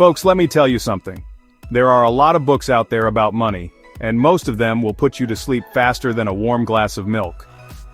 Folks, let me tell you something. There are a lot of books out there about money, and most of them will put you to sleep faster than a warm glass of milk.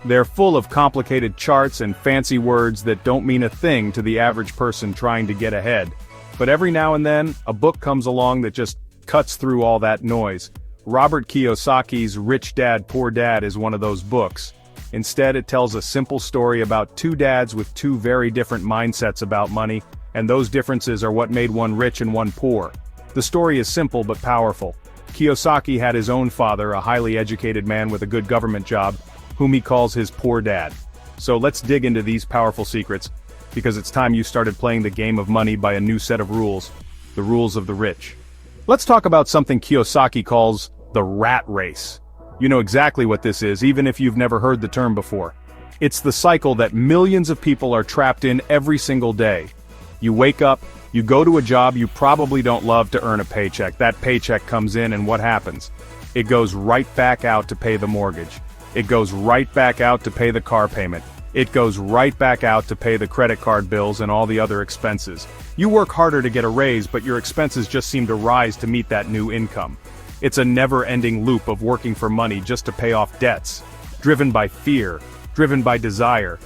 They're full of complicated charts and fancy words that don't mean a thing to the average person trying to get ahead. But every now and then, a book comes along that just cuts through all that noise. Robert Kiyosaki's Rich Dad, Poor Dad is one of those books. Instead, it tells a simple story about two dads with two very different mindsets about money, and those differences are what made one rich and one poor. The story is simple but powerful. Kiyosaki had his own father, a highly educated man with a good government job, whom he calls his poor dad. So let's dig into these powerful secrets, because it's time you started playing the game of money by a new set of rules, the rules of the rich. Let's talk about something Kiyosaki calls the rat race. You know exactly what this is, even if you've never heard the term before. It's the cycle that millions of people are trapped in every single day. You wake up, you go to a job you probably don't love to earn a paycheck. That paycheck comes in and what happens? It goes right back out to pay the mortgage. It goes right back out to pay the car payment. It goes right back out to pay the credit card bills and all the other expenses. You work harder to get a raise, but your expenses just seem to rise to meet that new income. It's a never-ending loop of working for money just to pay off debts, driven by fear, driven by desire.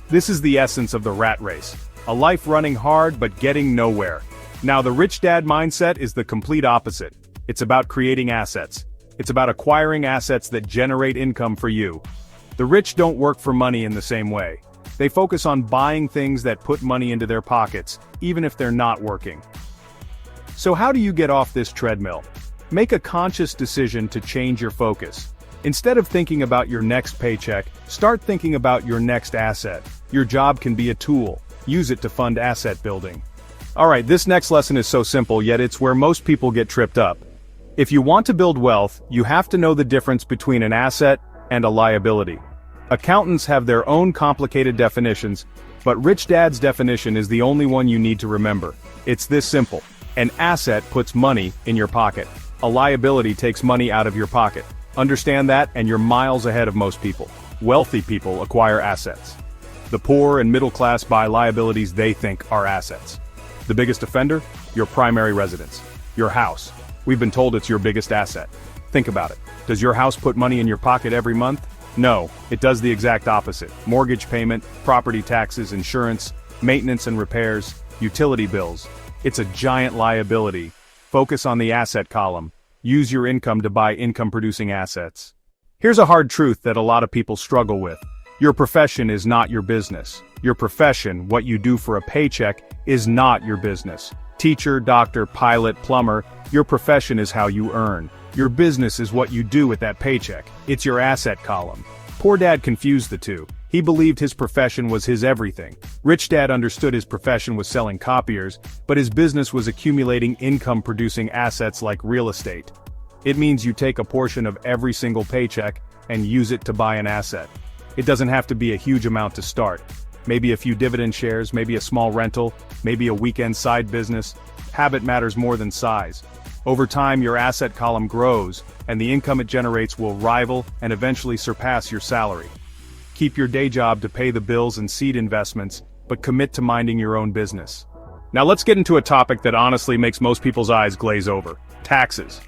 This is the essence of the rat race. A life running hard but getting nowhere. Now the rich dad mindset is the complete opposite. It's about creating assets. It's about acquiring assets that generate income for you. The rich don't work for money in the same way. They focus on buying things that put money into their pockets, even if they're not working. So how do you get off this treadmill? Make a conscious decision to change your focus. Instead of thinking about your next paycheck, start thinking about your next asset. Your job can be a tool. Use it to fund asset building. Alright, this next lesson is so simple, yet it's where most people get tripped up. If you want to build wealth, you have to know the difference between an asset and a liability. Accountants have their own complicated definitions, but Rich Dad's definition is the only one you need to remember. It's this simple. An asset puts money in your pocket. A liability takes money out of your pocket. Understand that, and you're miles ahead of most people. Wealthy people acquire assets. The poor and middle class buy liabilities they think are assets. The biggest offender? Your primary residence. Your house. We've been told it's your biggest asset. Think about it. Does your house put money in your pocket every month? No, it does the exact opposite. Mortgage payment, property taxes, insurance, maintenance and repairs, utility bills. It's a giant liability. Focus on the asset column. Use your income to buy income-producing assets. Here's a hard truth that a lot of people struggle with. Your profession is not your business. Your profession, what you do for a paycheck, is not your business. Teacher, doctor, pilot, plumber, your profession is how you earn. Your business is what you do with that paycheck. It's your asset column. Poor Dad confused the two. He believed his profession was his everything. Rich Dad understood his profession was selling copiers, but his business was accumulating income-producing assets like real estate. It means you take a portion of every single paycheck and use it to buy an asset. It doesn't have to be a huge amount to start. Maybe a few dividend shares, maybe a small rental, maybe a weekend side business. Habit matters more than size. Over time, your asset column grows, and the income it generates will rival and eventually surpass your salary. Keep your day job to pay the bills and seed investments, but commit to minding your own business. Now let's get into a topic that honestly makes most people's eyes glaze over: taxes.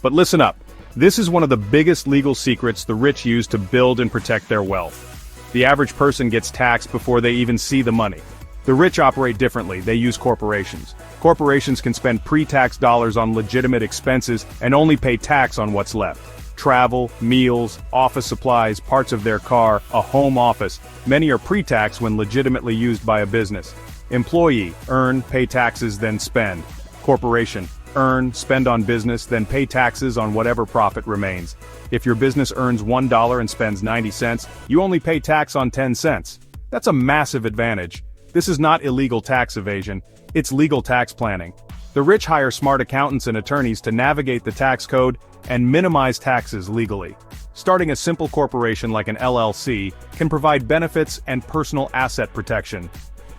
But listen up. This is one of the biggest legal secrets the rich use to build and protect their wealth. The average person gets taxed before they even see the money. The rich operate differently. They use corporations. Corporations can spend pre-tax dollars on legitimate expenses and only pay tax on what's left. Travel, meals, office supplies, parts of their car, a home office. Many are pre-tax when legitimately used by a business. Employee, earn, pay taxes, then spend. Corporation, earn, spend on business, then pay taxes on whatever profit remains. If your business earns $1 and spends 90 cents, you only pay tax on 10 cents. That's a massive advantage. This is not illegal tax evasion, it's legal tax planning. The rich hire smart accountants and attorneys to navigate the tax code and minimize taxes legally. Starting a simple corporation like an LLC can provide benefits and personal asset protection.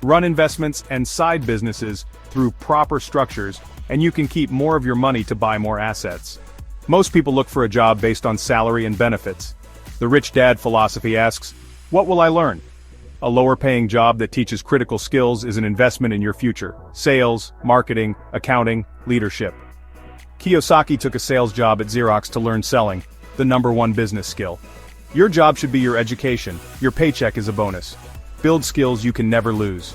Run investments and side businesses through proper structures, and you can keep more of your money to buy more assets. Most people look for a job based on salary and benefits. The rich dad philosophy asks, what will I learn? A lower-paying job that teaches critical skills is an investment in your future. Sales, marketing, accounting, leadership. Kiyosaki took a sales job at Xerox to learn selling, the #1 business skill. Your job should be your education. Your paycheck is a bonus. Build skills you can never lose.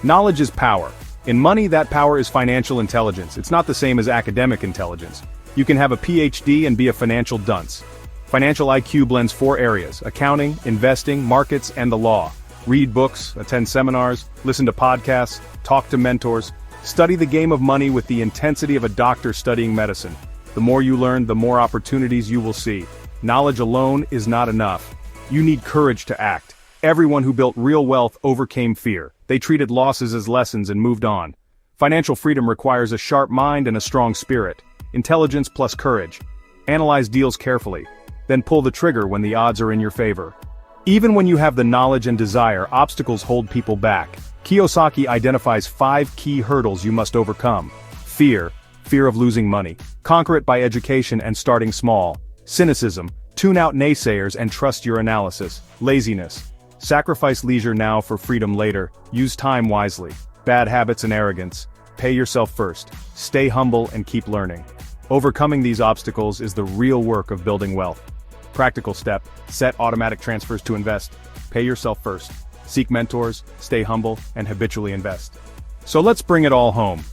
Knowledge is power. In money, that power is financial intelligence. It's not the same as academic intelligence. You can have a PhD and be a financial dunce. Financial IQ blends 4 areas: accounting, investing, markets, and the law. Read books, attend seminars, listen to podcasts, talk to mentors. Study the game of money with the intensity of a doctor studying medicine. The more you learn, the more opportunities you will see. Knowledge alone is not enough. You need courage to act. Everyone who built real wealth overcame fear. They treated losses as lessons and moved on. Financial freedom requires a sharp mind and a strong spirit. Intelligence plus courage. Analyze deals carefully. Then pull the trigger when the odds are in your favor. Even when you have the knowledge and desire, obstacles hold people back. Kiyosaki identifies 5 key hurdles you must overcome. Fear of losing money. Conquer it by education and starting small. Cynicism, tune out naysayers and trust your analysis. Laziness. Sacrifice leisure now for freedom later. Use time wisely. Bad habits and arrogance. Pay yourself first. Stay humble and keep learning. Overcoming these obstacles is the real work of building wealth. Practical step: set automatic transfers to invest. Pay yourself first. Seek mentors, stay humble, and habitually invest. So let's bring it all home.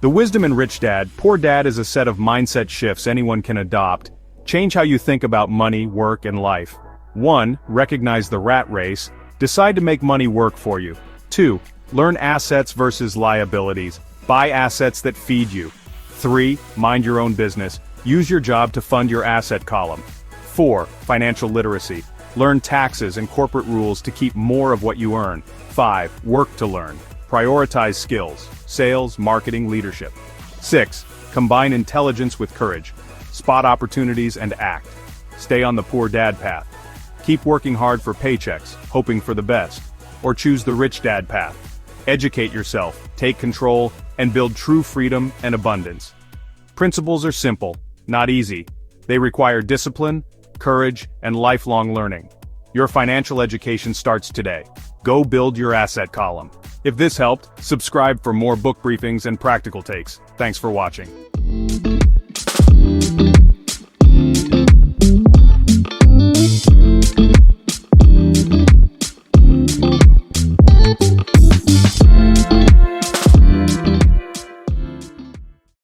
The wisdom in Rich Dad, Poor Dad is a set of mindset shifts anyone can adopt. Change how you think about money, work, and life. 1. Recognize the rat race. Decide to make money work for you. 2. Learn assets versus liabilities. Buy assets that feed you. 3. Mind your own business. Use your job to fund your asset column. 4. Financial literacy. Learn taxes and corporate rules to keep more of what you earn. 5. Work to learn. Prioritize skills. Sales, marketing, leadership. 6. Combine intelligence with courage. Spot opportunities and act. Stay on the Poor Dad path. Keep working hard for paychecks, hoping for the best. Or choose the Rich Dad path. Educate yourself, take control, and build true freedom and abundance. Principles are simple, not easy. They require discipline, courage, and lifelong learning. Your financial education starts today. Go build your asset column. If this helped, subscribe for more book briefings and practical takes. Thanks for watching.